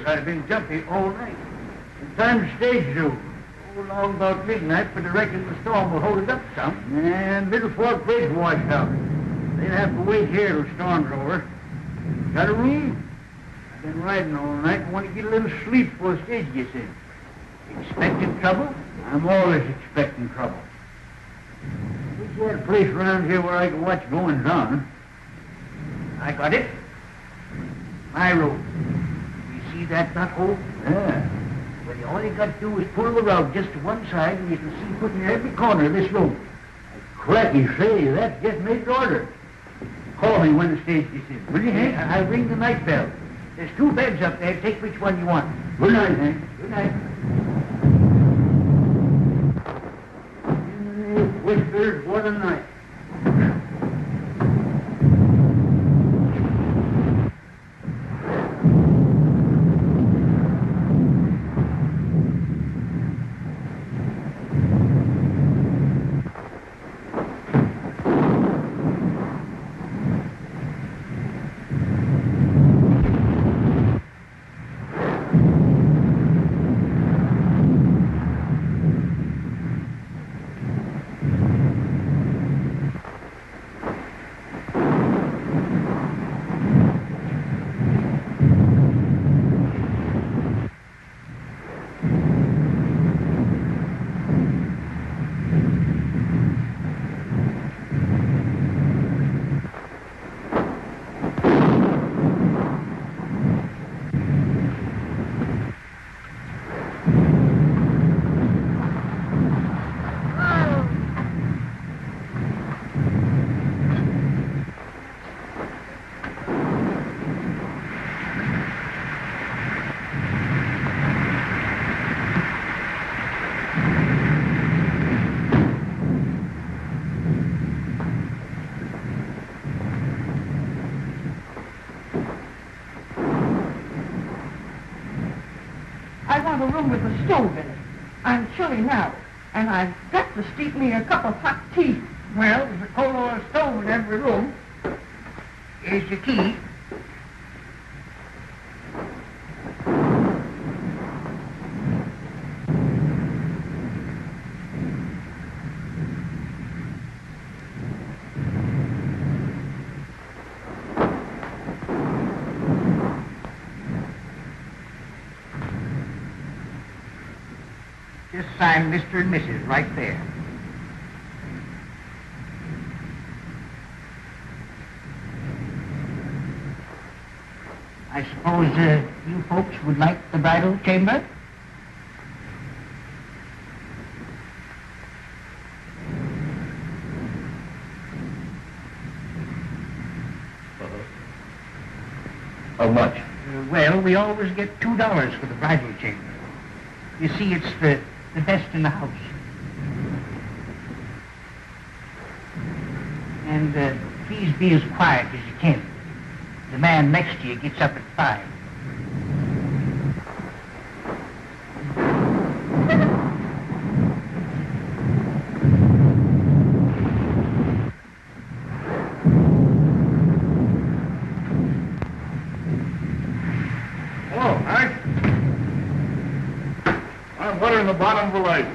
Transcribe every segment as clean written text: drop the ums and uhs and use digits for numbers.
I've been jumpy all night. In time to stage zoo. Oh, long about midnight, but I reckon the storm will hold it up some. And Middle Fork Bridge washed out. They'll have to wait here till the storm's over. Got a room? I've been riding all night and want to get a little sleep before the stage gets in. Expecting trouble? I'm always expecting trouble. Wish you had a place around here where I can watch goings on. I got it. My room. See that nut hole? Yeah. Well, all you got to do is pull the rug just to one side and you can see put in every corner of this room. Cracky, say, that's just made to order. Call me when the stage gets in, will you, Hank? I'll ring the night bell. There's 2 beds up there. Take which one you want. Good night, Hank. Good night. Whispers, what a night. A room with a stove in it. I'm chilly now, and I've got to steep me a cup of hot tea. Well, there's a coal oil stove in every room. Here's your key. Just sign Mr. and Mrs. right there. I suppose you folks would like the bridal chamber? How much? Well, we always get $2 for the bridal chamber. You see, it's the best in the house. And please be as quiet as you can. The man next to you gets up at 5. Hello, Hank. I'm watering the bottom of the lake.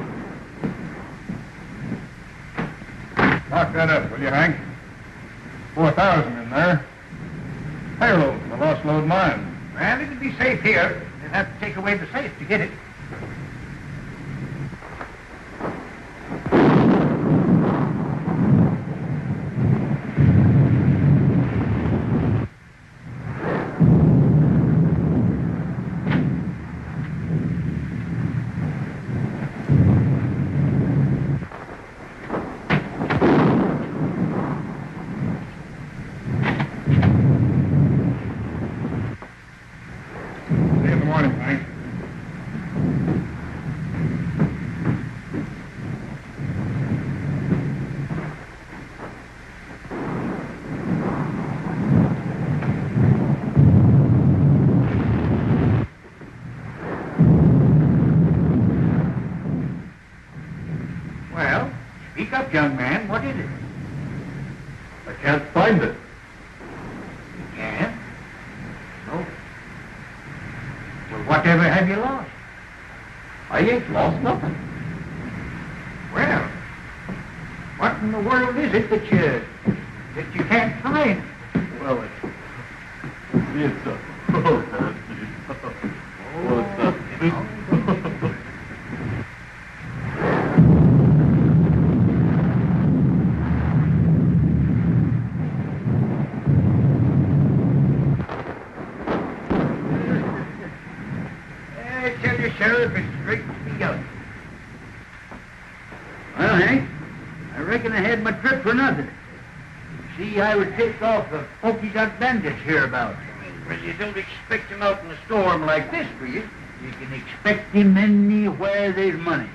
Lock that up, will you, Hank? 4,000 in there. Payload, the lost load mine. Well, it'll be safe here. They'll have to take away the safe to get it. See you in the morning, Hank. Well, speak up, young man. What is it? I can't find it. You can't? No. Well, whatever have you lost? I ain't lost nothing. Well, what in the world is it that you can't find? Well, it's a... I tell you, Sheriff, it's straight to be out. Well, Hank, I reckon I had my trip for nothing. See, I would take off the Polka Dot Bandit hereabouts. Well, you don't expect him out in a storm like this, do you? You can expect him anywhere there's money.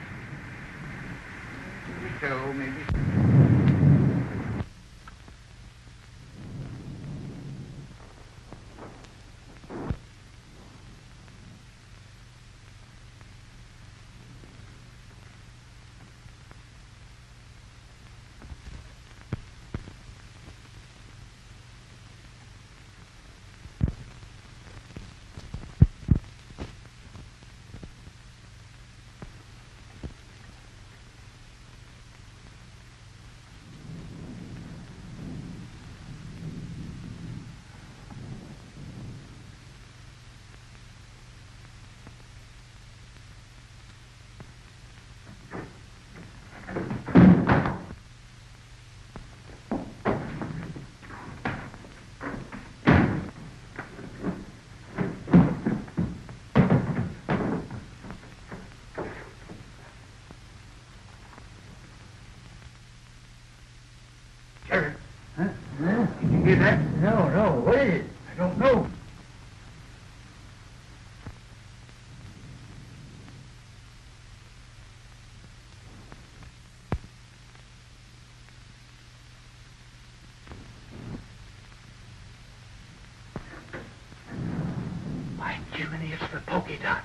So, maybe. Sheriff, Huh? did you hear that? No. What is it? I don't know. By Jiminy, it's the Polka Dot.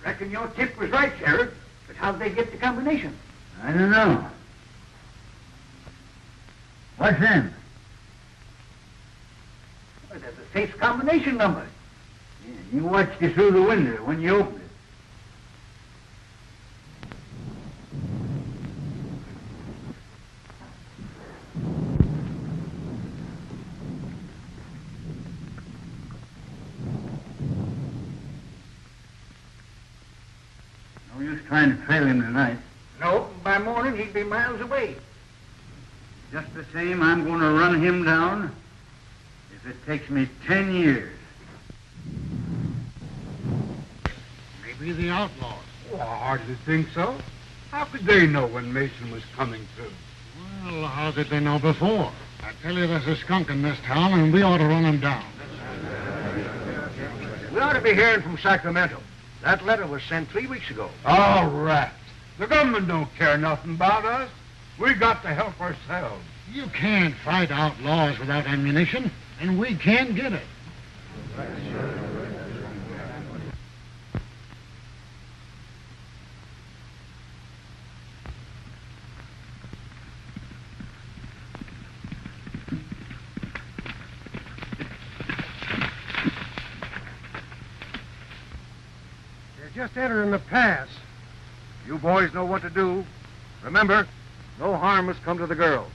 Reckon your tip was right, Sheriff. But how'd they get the combination? I don't know. What's them? Well, there's a safe combination number. Yeah, you watched it through the window when you opened it. No use trying to trail him tonight. No, by morning he'd be miles away. Just the same, I'm going to run him down if it takes me 10 years. Maybe the outlaws. Oh, I hardly think so. How could they know when Mason was coming through? Well, how did they know before? I tell you, there's a skunk in this town, and we ought to run him down. We ought to be hearing from Sacramento. That letter was sent 3 weeks ago. Oh, rats. The government don't care nothing about us. We got to help ourselves. You can't fight outlaws without ammunition, and we can't get it. Just entering the pass. You boys know what to do. Remember, no harm must come to the girls.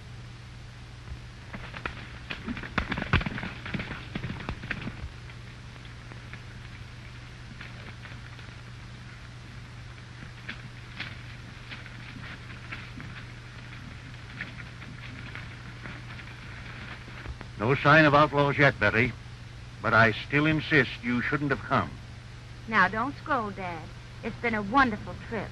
No sign of outlaws yet, Betty. But I still insist you shouldn't have come. Now, don't scold, Dad. It's been a wonderful trip.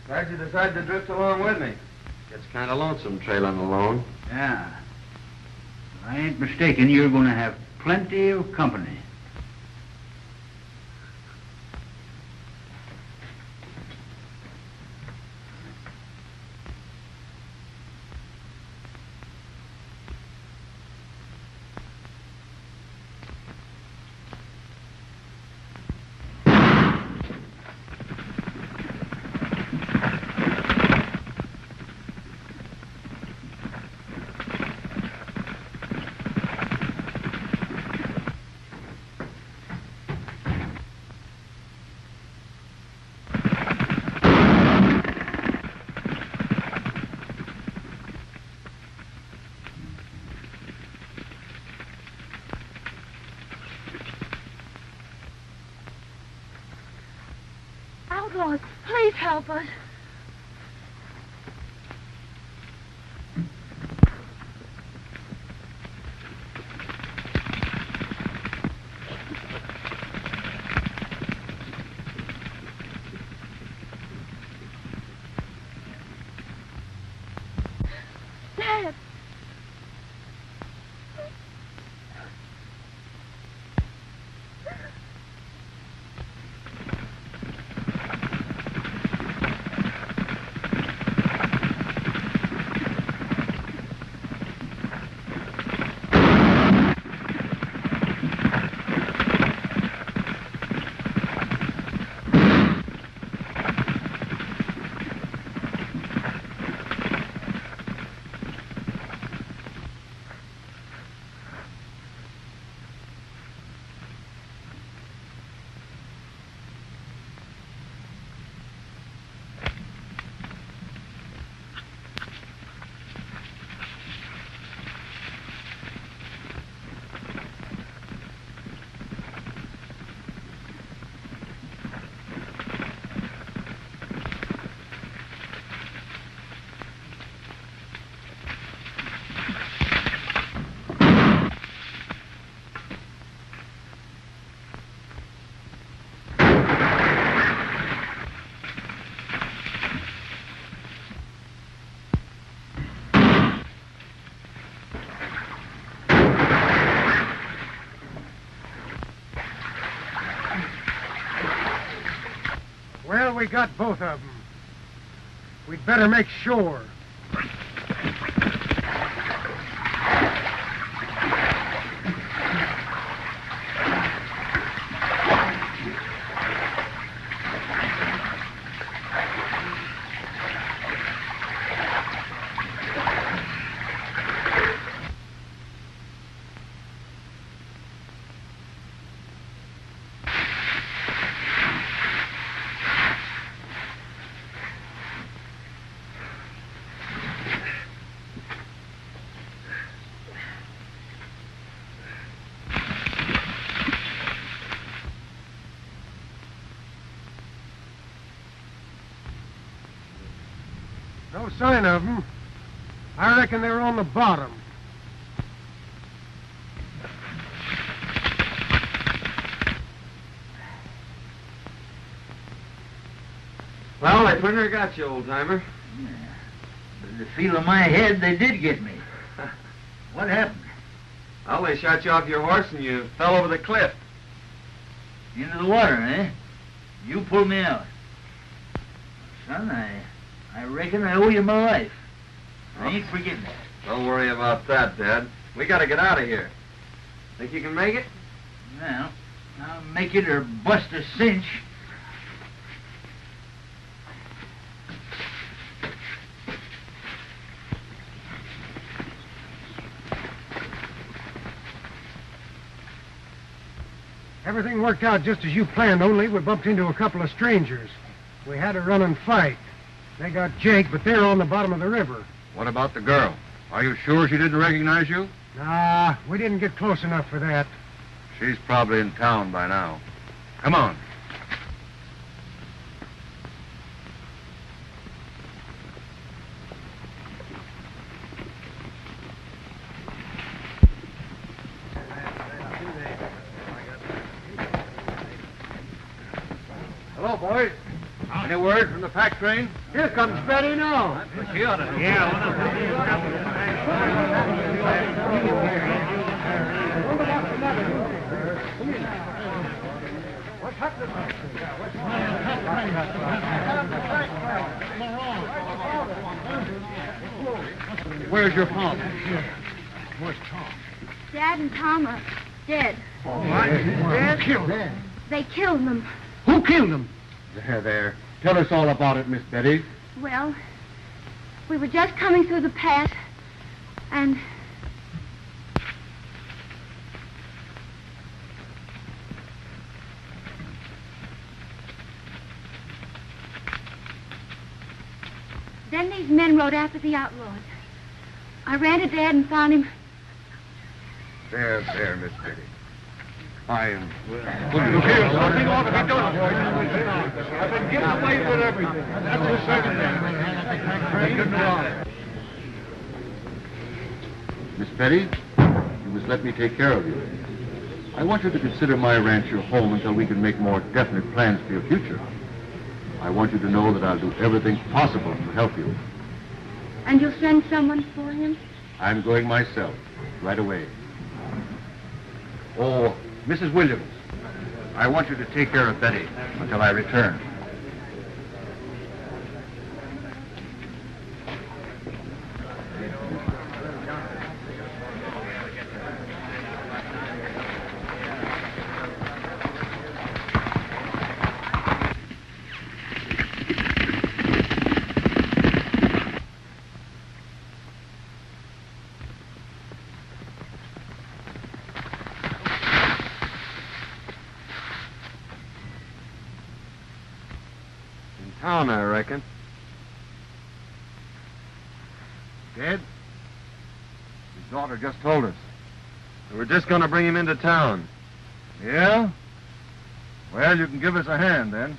Why'd you decide to drift along with me? It's kind of lonesome trailing alone. Yeah. If I ain't mistaken, you're going to have plenty of company. Outlaws, please help us. Dad. Well, we got both of them. We'd better make sure. No sign of them. I reckon they're on the bottom. Well, I pretty near got you, old-timer. Yeah. But the feel of my head, they did get me. What happened? Well, they shot you off your horse and you fell over the cliff. Into the water, eh? You pulled me out. Son, I reckon I owe you my life. I ain't forgetting that. Don't worry about that, Dad. We gotta get out of here. Think you can make it? Well, I'll make it or bust a cinch. Everything worked out just as you planned, only we bumped into a couple of strangers. We had a run and fight. They got Jake, but they're on the bottom of the river. What about the girl? Are you sure she didn't recognize you? Nah, we didn't get close enough for that. She's probably in town by now. Come on. Hello, boys. Any word from the pack train? Here comes Betty now. She ought to know. Where's your father? Where's Tom? Dad and Tom are dead. What? Dad killed him. They killed them. Who killed him? There. Tell us all about it, Miss Betty. Well, we were just coming through the pass, and... Then these men rode after the outlaws. I ran to Dad and found him. There, Miss Betty. I am... Something ought to be done. I've been getting away with everything. That's the second thing. Good job. Miss Betty, you must let me take care of you. I want you to consider my ranch your home until we can make more definite plans for your future. I want you to know that I'll do everything possible to help you. And you'll send someone for him? I'm going myself, right away. Oh, Mrs. Williams, I want you to take care of Betty until I return. Town, I reckon. Dead? His daughter just told us. We're just gonna bring him into town. Yeah? Well, you can give us a hand, then.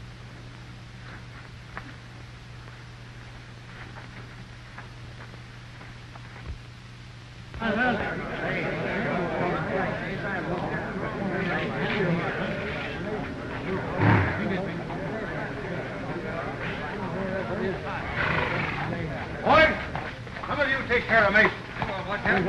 Boys, some of you take care of Mason. What happened?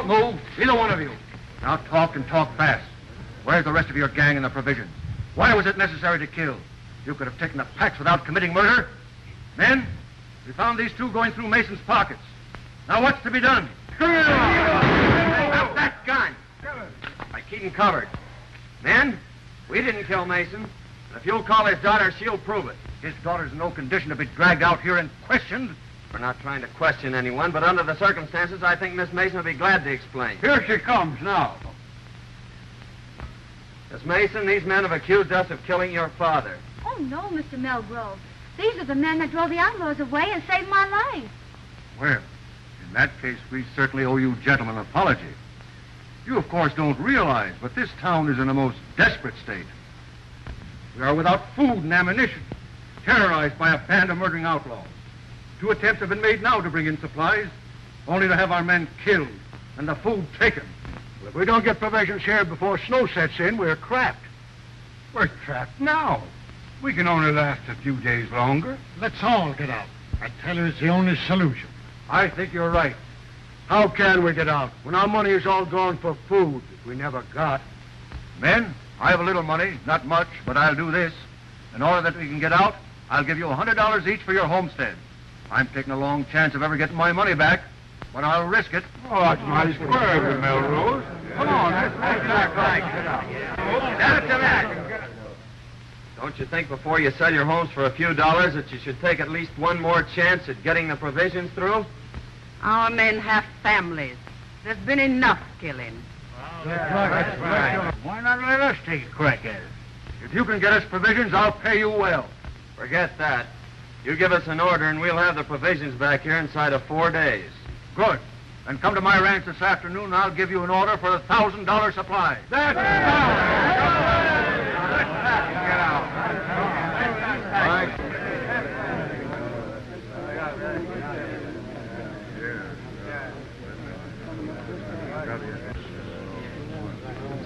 Don't move, either one of you. Now talk and talk fast. Where's the rest of your gang and the provisions? Why was it necessary to kill? You could have taken the packs without committing murder. Men, we found these two going through Mason's pockets. Now what's to be done? Stop that gun! I keep him covered. Men, we didn't kill Mason. And if you'll call his daughter, she'll prove it. His daughter's in no condition to be dragged out here and questioned. We're not trying to question anyone, but under the circumstances, I think Miss Mason will be glad to explain. Here she comes now. Miss Mason, these men have accused us of killing your father. Oh, no, Mr. Melgrove. These are the men that drove the outlaws away and saved my life. Well, in that case, we certainly owe you gentlemen an apology. You, of course, don't realize, but this town is in a most desperate state. We are without food and ammunition, terrorized by a band of murdering outlaws. 2 attempts have been made now to bring in supplies, only to have our men killed and the food taken. Well, if we don't get provisions here before snow sets in, we're trapped. We're trapped now. We can only last a few days longer. Let's all get out. I tell you, it's the only solution. I think you're right. How can we get out when our money is all gone for food that we never got? Men, I have a little money, not much, but I'll do this. In order that we can get out, I'll give you $100 each for your homestead. I'm taking a long chance of ever getting my money back, but I'll risk it. Oh, that's mighty square of you, Melrose. Come on, let's back right. Get out. That's that. Don't you think before you sell your homes for a few dollars that you should take at least one more chance at getting the provisions through? Our men have families. There's been enough killing. That's right. Why not let us take a crack at it? If you can get us provisions, I'll pay you well. Forget that. You give us an order and we'll have the provisions back here inside of 4 days. Good. Then come to my ranch this afternoon and I'll give you an order for a $1,000 supply. That's Get out.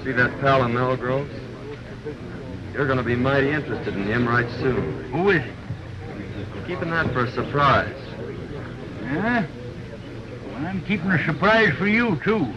See that pal in Melgrove? You're going to be mighty interested in him right soon. Who is it? Keeping that for a surprise. Huh? Well, I'm keeping a surprise for you, too.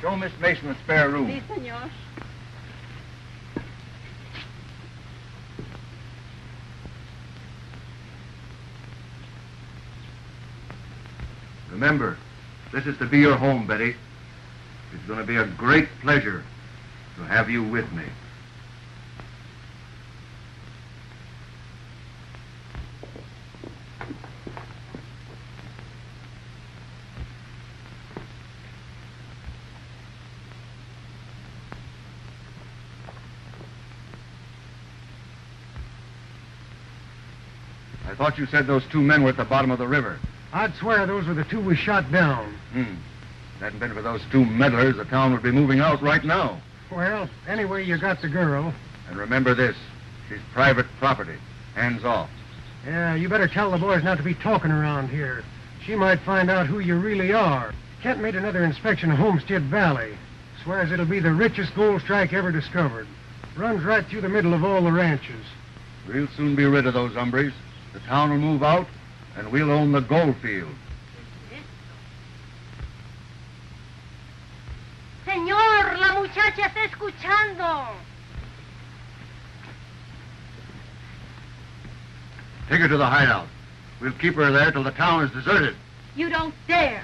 Show Miss Mason a spare room. Si, senor. Remember, this is to be your home, Betty. It's going to be a great pleasure to have you with me. I thought you said those 2 men were at the bottom of the river. I'd swear those were the 2 we shot down. If it hadn't been for those 2 meddlers, the town would be moving out right now. Well, anyway, you got the girl. And remember this, she's private property. Hands off. Yeah, you better tell the boys not to be talking around here. She might find out who you really are. Kent made another inspection of Homestead Valley. Swears it'll be the richest gold strike ever discovered. Runs right through the middle of all the ranches. We'll soon be rid of those hombres. The town will move out, and we'll own the gold field. Señor, la muchacha está escuchando. Take her to the hideout. We'll keep her there till the town is deserted. You don't dare.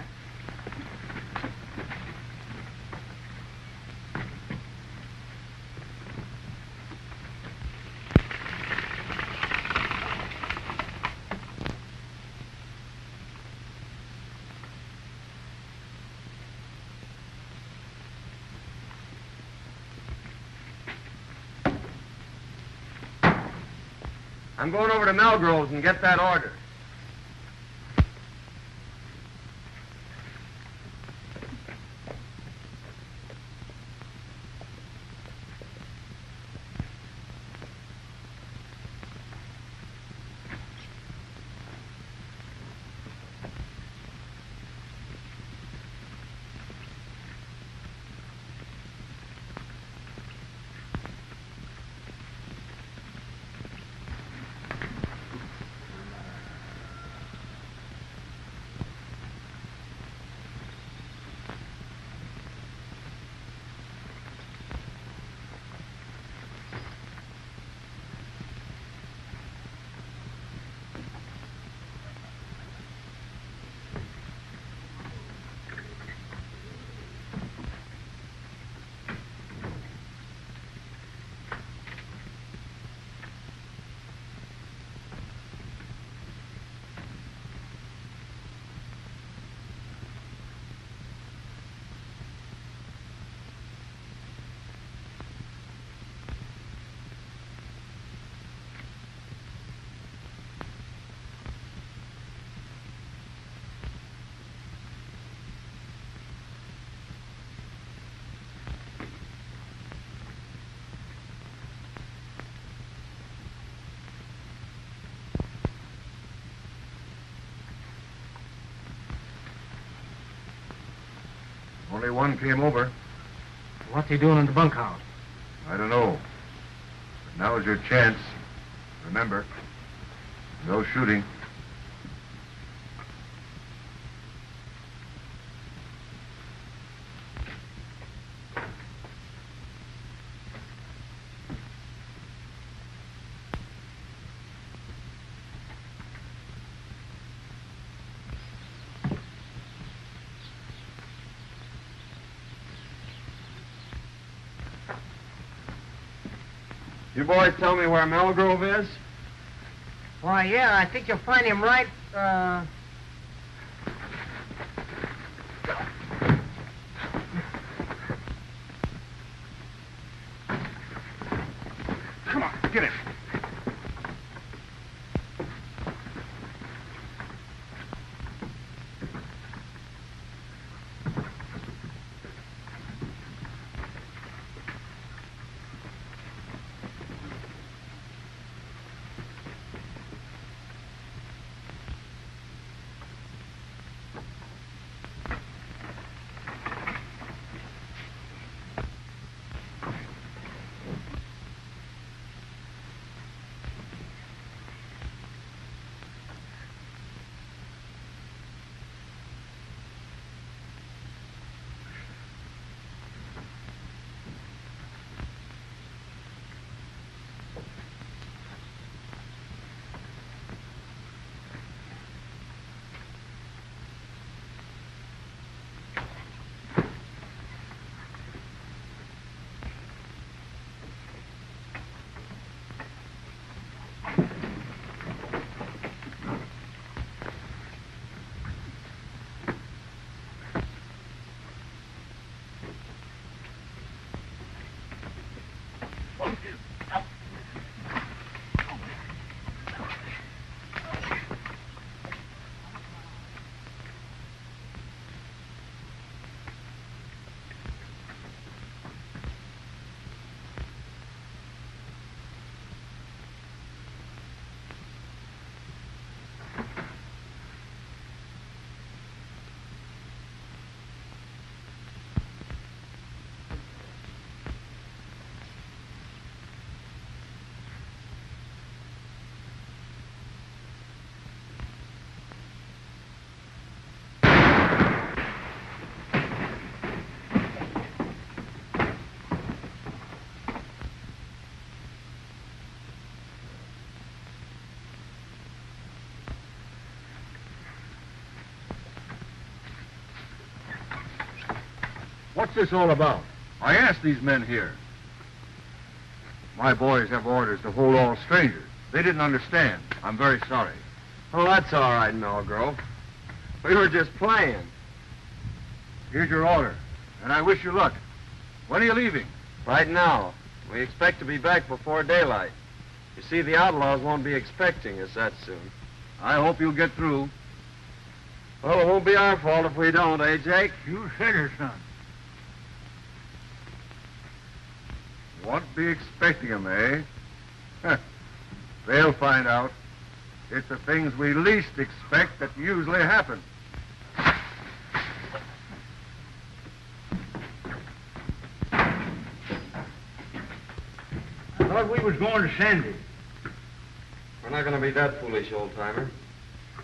I'm going over to Melgrove's and get that order. Only one came over. What's he doing in the bunkhouse? I don't know. But now's your chance. Remember, no shooting. You boys tell me where Melgrove is? Why, yeah, I think you'll find him right, Come on, get him. What's this all about? I asked these men here. My boys have orders to hold all strangers. They didn't understand. I'm very sorry. Oh, that's all right, Melgrove. We were just playing. Here's your order, and I wish you luck. When are you leaving? Right now. We expect to be back before daylight. You see, the outlaws won't be expecting us that soon. I hope you'll get through. Well, it won't be our fault if we don't, eh, Jake? You said it, son. Won't be expecting them, eh? Huh. They'll find out. It's the things we least expect that usually happen. I thought we was going to Sandy. We're not going to be that foolish, old-timer.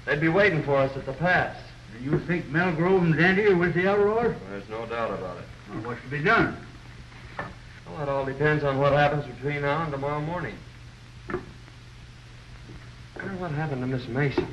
They'd be waiting for us at the pass. And you think Melgrove and Dandy are with the outlaws? There's no doubt about it. Well, what's to be done? Well, it all depends on what happens between now and tomorrow morning. I wonder what happened to Miss Mason.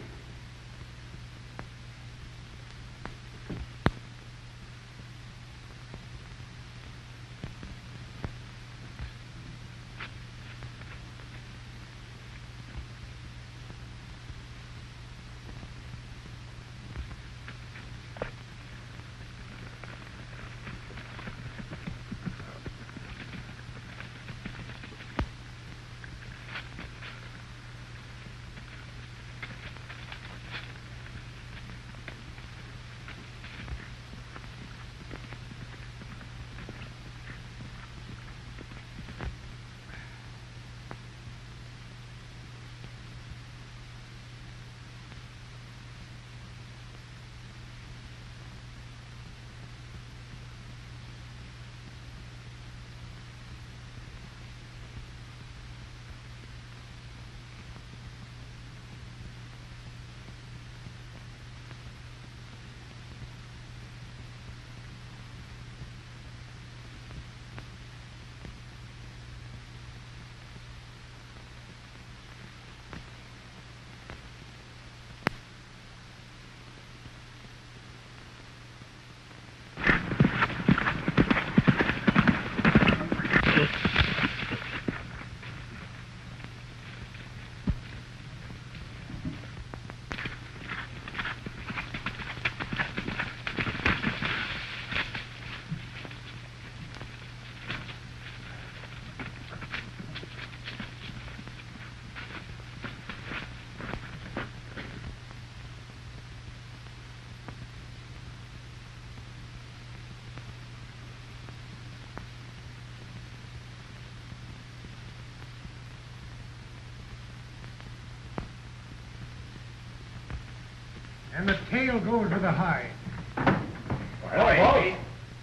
and the tail goes with the hide. Hello, Hello,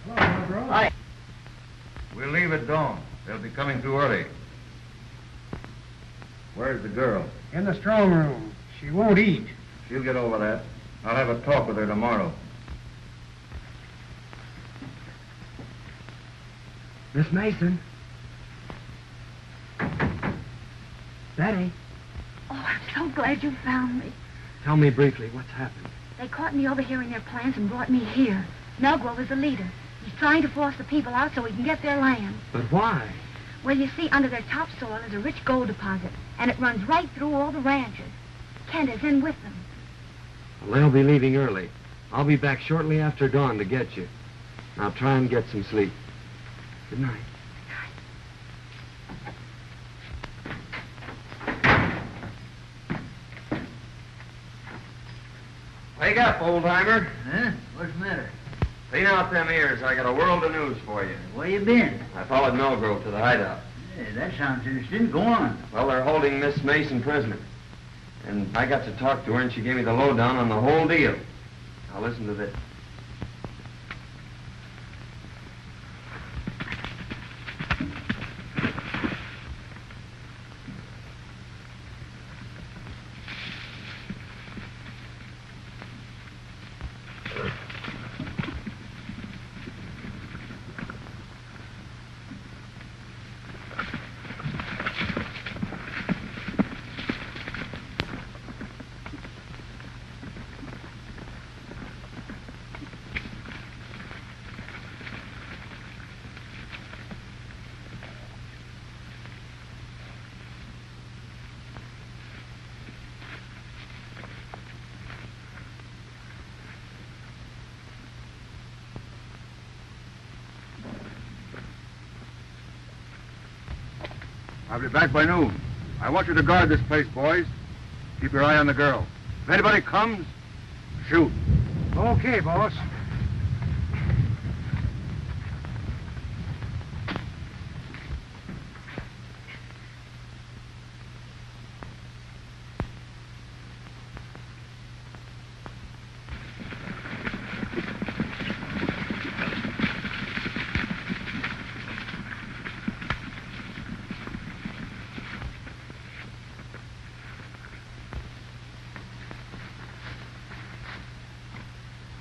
Marlboro. Hi. We'll leave at dawn. They'll be coming through early. Where's the girl? In the strong room. She won't eat. She'll get over that. I'll have a talk with her tomorrow. Miss Mason. Betty, Oh, I'm so glad you found me. tell me briefly what's happened. They caught me overhearing their plans and brought me here. Melgrover's the leader. He's trying to force the people out so he can get their land. But why? Well, you see, under their topsoil is a rich gold deposit, and it runs right through all the ranches. Kent is in with them. Well, they'll be leaving early. I'll be back shortly after dawn to get you. Now try and get some sleep. Good night. Wake up, old-timer. Huh? What's the matter? Clean out them ears. I got a world of news for you. Where you been? I followed Melgrove to the hideout. Yeah, that sounds interesting. Go on. Well, they're holding Miss Mason prisoner. And I got to talk to her, and she gave me the lowdown on the whole deal. Now listen to this. I'll be back by noon. I want you to guard this place, boys. Keep your eye on the girl. If anybody comes, shoot. Okay, boss.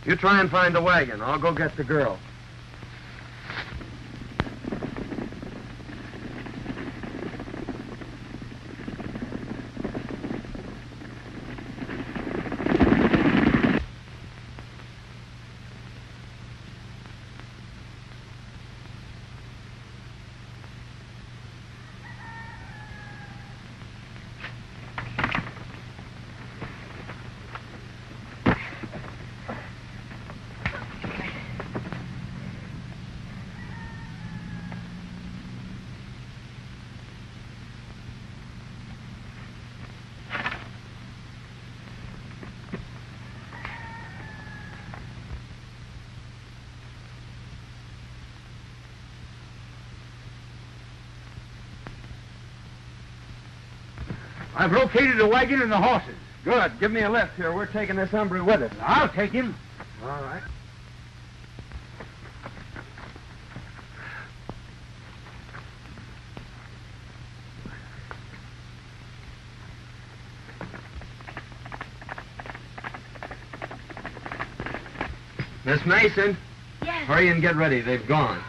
You try and find the wagon. I'll go get the girl. I've located the wagon and the horses. Good. Give me a lift here. We're taking this hombre with us. I'll take him. All right. Miss Mason, Yes. hurry and get ready. They've gone.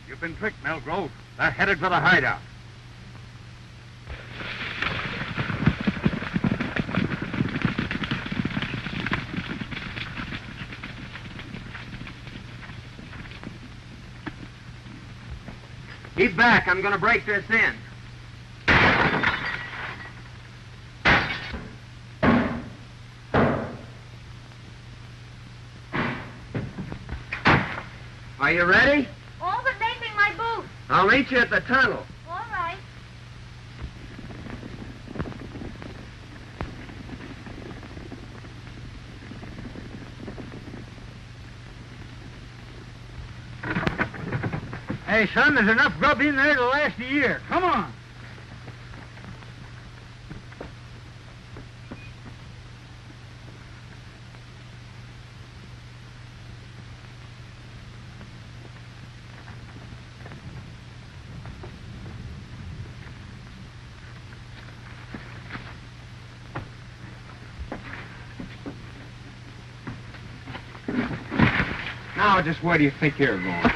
You've been tricked, Melgrove. They're headed for the hideout. Keep back. I'm going to break this in. Are you ready? All but making my boots. I'll meet you at the tunnel. All right. Hey, son, there's enough grub in there to last a year. Come on. Now, just where do you think you're going?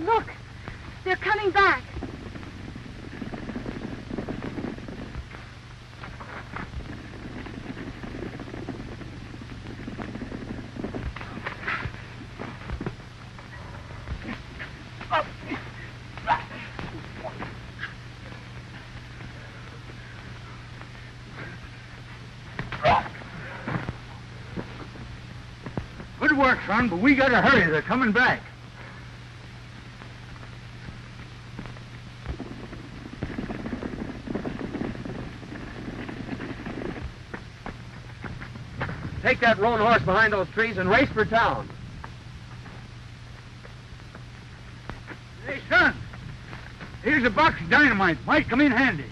Look, they're coming back. Good work, son, but we gotta hurry. They're coming back. Take that roan horse behind those trees and race for town. Hey, son, here's a box of dynamite. Might come in handy.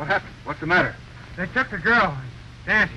What happened? What's the matter? They took the girl, dancing.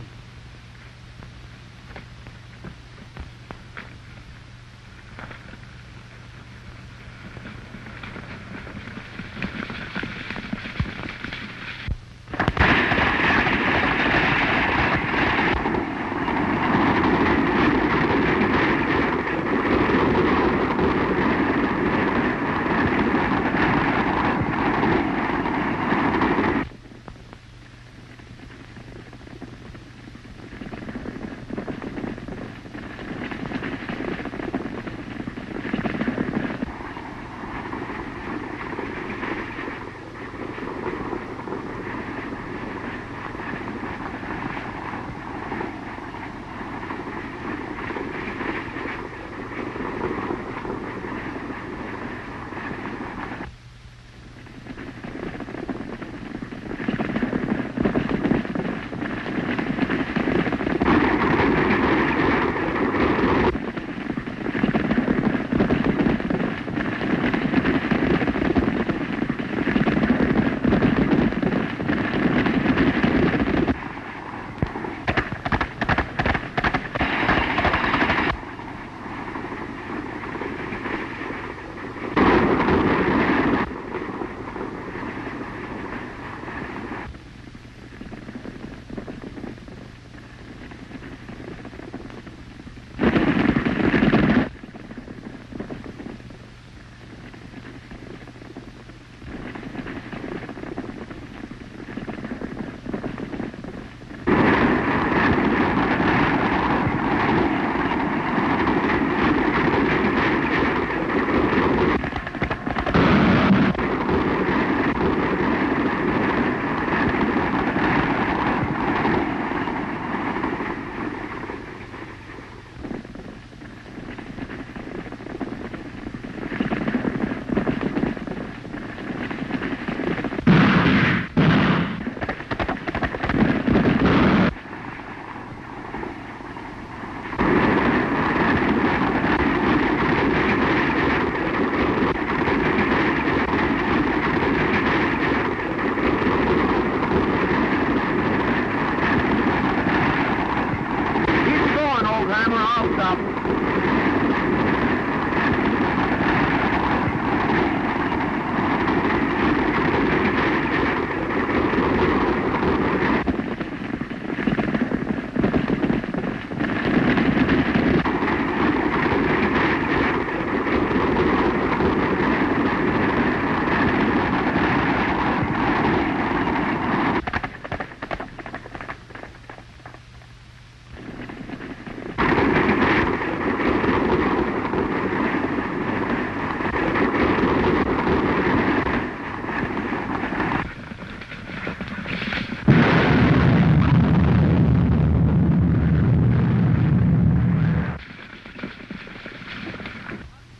I'll stop.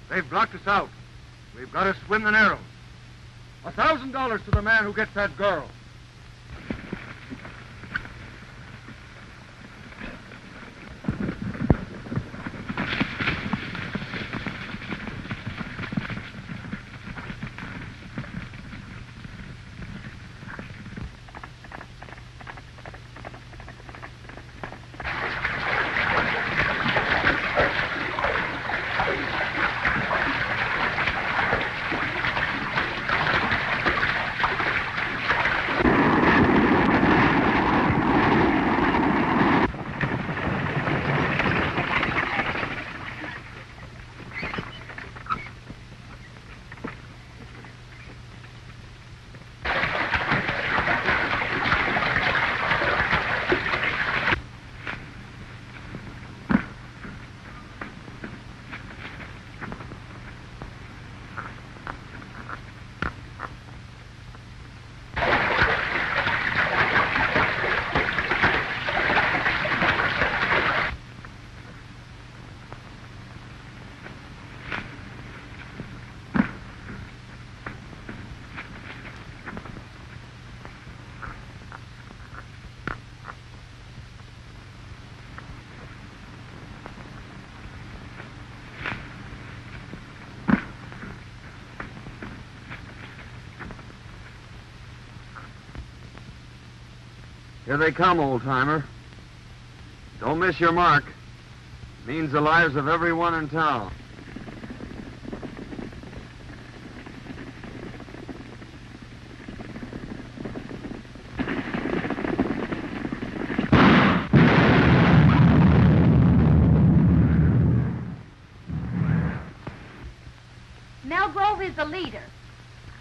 They've blocked us out. We've got to swim the Narrows. $1,000 to the man who gets that girl. Here they come, old-timer. Don't miss your mark. Means the lives of everyone in town. Melgrove is the leader,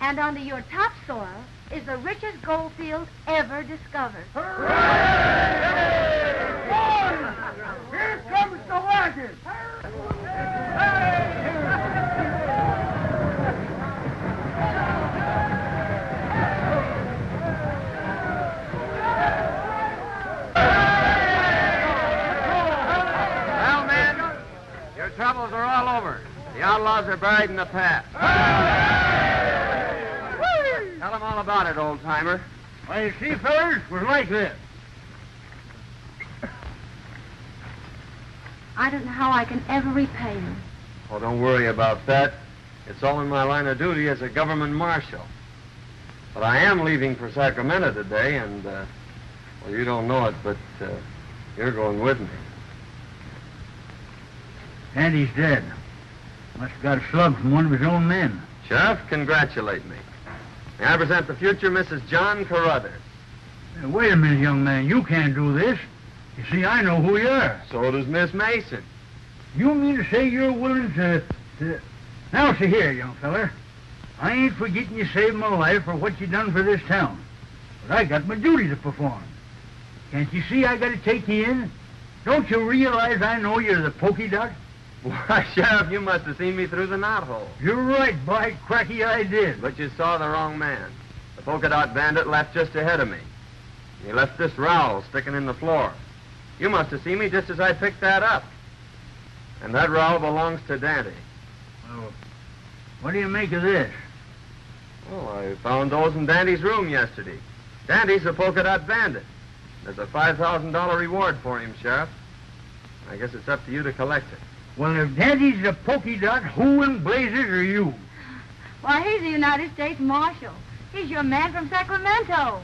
and under your topsoil is the richest gold field ever discovered. Here comes the wagon! Well, men, your troubles are all over. The outlaws are buried in the past. Tell them all about it, old-timer. Well, you see, fellas, it was like this. I don't know how I can ever repay you. Oh, don't worry about that. It's all in my line of duty as a government marshal. But I am leaving for Sacramento today, and, well, you don't know it, but you're going with me. Andy's dead. Must have got a slug from one of his own men. Sheriff, congratulate me. May I present the future Mrs. John Carruthers. Now, wait a minute, young man. You can't do this. You see, I know who you are. So does Miss Mason. You mean to say you're willing to... Now, see here, young feller. I ain't forgetting you saved my life for what you done for this town. But I got my duty to perform. Can't you see I got to take you in? Don't you realize I know you're the Polka Dot? Why, Sheriff, you must have seen me through the knothole. You're right, by cracky, I did. But you saw the wrong man. The Polka Dot Bandit left just ahead of me. He left this rowel sticking in the floor. You must have seen me just as I picked that up. And that rowel belongs to Dante. Well, what do you make of this? Oh, I found those in Dante's room yesterday. Dante's the Polka Dot Bandit. There's a $5,000 reward for him, Sheriff. I guess it's up to you to collect it. Well, if Daddy's the Polka Dot, who in blazes are you? Why, he's the United States Marshal. He's your man from Sacramento.